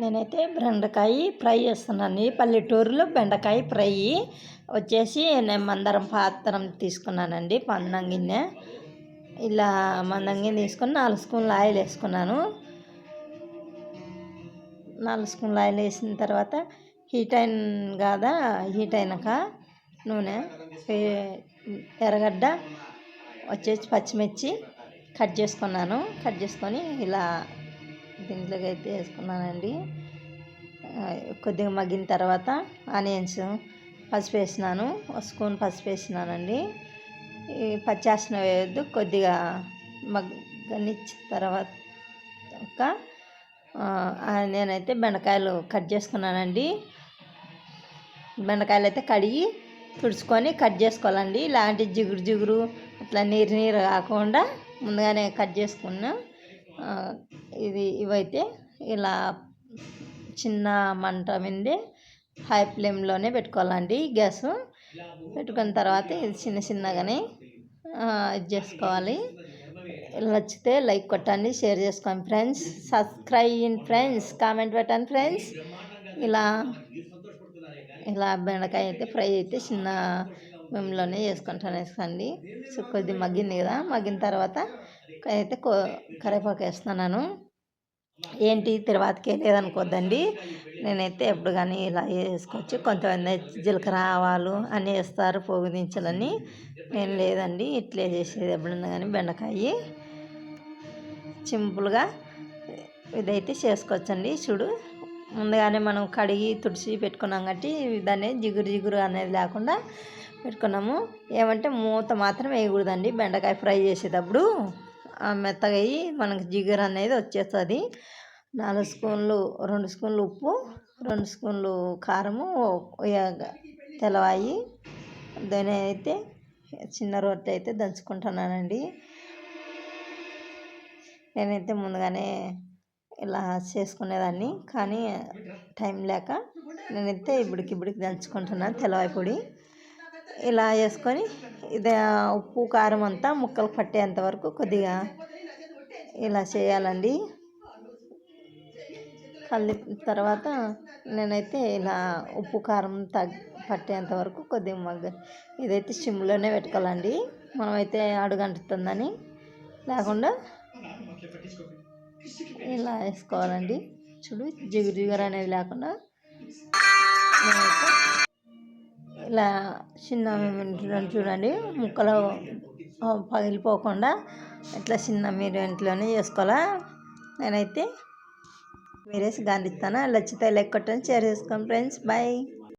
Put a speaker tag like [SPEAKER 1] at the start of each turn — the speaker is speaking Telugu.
[SPEAKER 1] నేనైతే బెండకాయ ఫ్రై చేస్తున్నాను. పల్లెటూరులో బెండకాయ ఫ్రై వచ్చేసి నేను మందరం పాత్రం తీసుకున్నానండి. మందం గిన్నె ఇలా మందం గిన్నె తీసుకొని 4 స్పూన్ల ఆయిల్ వేసుకున్నాను. 4 స్పూన్ల ఆయిల్ వేసిన తర్వాత హీట్ అయినాక నూనె ఎర్రగడ్డ వచ్చేసి పచ్చిమిర్చి కట్ చేసుకొని ఇలా దీంట్లోకి అయితే వేసుకున్నానండి. కొద్దిగా మగ్గిన తర్వాత ఆనియన్స్ పసుపు వేసినాను. 1 స్పూన్ పసుపు వేసినానండి. ఈ పచ్చివాసన వేయద్దు, కొద్దిగా మగ్గనిచ్చిన తర్వాత నేనైతే బెండకాయలు కట్ చేసుకున్నానండి. బెండకాయలు అయితే కడిగి తుడుచుకొని కట్ చేసుకోవాలండి. ఇలాంటి జిగురు అట్లా నీరు కాకుండా ముందుగానే కట్ చేసుకున్నా. ఇవైతే ఇలా చిన్న మంట మీదే హై ఫ్లేమ్లోనే పెట్టుకోవాలండి. గ్యాస్ పెట్టుకున్న తర్వాత ఇది చిన్నగానే ఇది చేసుకోవాలి. నచ్చితే లైక్ కొట్టండి, షేర్ చేసుకోండి ఫ్రెండ్స్, సబ్స్క్రైబ్ ఫ్రెండ్స్, కామెంట్ పెట్టండి ఫ్రెండ్స్. ఇలా బెండకాయ అయితే ఫ్రై అయితే చిన్న ఫ్లేమ్లోనే వేసుకోండి. సో కొద్దిగా మగ్గింది కదా, మగ్గిన తర్వాత అయితే కరివేపాకు వేస్తున్నాను. ఏంటి తర్వాతకే లేదనుకోద్దండి, నేనైతే ఎప్పుడు కానీ ఇలా వేసుకోవచ్చు. కొంతమంది జీలకర్ర ఆవాలు అన్నీ వేస్తారు పోగు దించాలని, నేను లేదండి ఇట్లే చేసేది. ఎప్పుడన్నా కానీ బెండకాయ సింపుల్గా ఇదైతే చేసుకోవచ్చండి. చూడు, ముందుగానే మనం కడిగి తుడిచి పెట్టుకున్నాం కాబట్టి దాన్ని జిగురు అనేది లేకుండా పెట్టుకున్నాము. ఏమంటే మూత మాత్రం వేయకూడదండి బెండకాయ ఫ్రై చేసేటప్పుడు, మెత్తగా అయ్యి మనకు జిగురు అనేది వచ్చేస్తుంది. 2 స్పూన్లు ఉప్పు, 2 స్పూన్లు కారము, తెల్లవాయి దాని అయితే చిన్న రొట్టె అయితే దంచుకుంటున్నానండి. నేనైతే ముందుగానే ఇలా చేసుకునేదాన్ని, కానీ టైం లేక నేనైతే ఇప్పటికి దంచుకుంటున్నాను తెల్లవాయి పొడి. ఇలా వేసుకొని ఇది ఉప్పు కారం అంతా ముక్కలు పట్టేంత వరకు కొద్దిగా ఇలా చేయాలండి. కలిపిన తర్వాత నేనైతే ఇలా ఉప్పు కారం పట్టేంత వరకు కొద్దిగా ఇదైతే సిమ్లోనే పెట్టుకోవాలండి. మనమైతే అడుగంటుతుందని లేకుండా ఇలా వేసుకోవాలండి. చూడు, జిగురు అనేది లేకుండా ఇలా చిన్న చూడండి, ముక్కలు పగిలిపోకుండా ఇట్లా చిన్న మీరు ఇంట్లోనే చేసుకోవాలా. నేనైతే మీరేసి గాంధిస్తాను. నచ్చితే లైక్ కొట్టండి, షేర్ చేసుకోండి ఫ్రెండ్స్. బాయ్.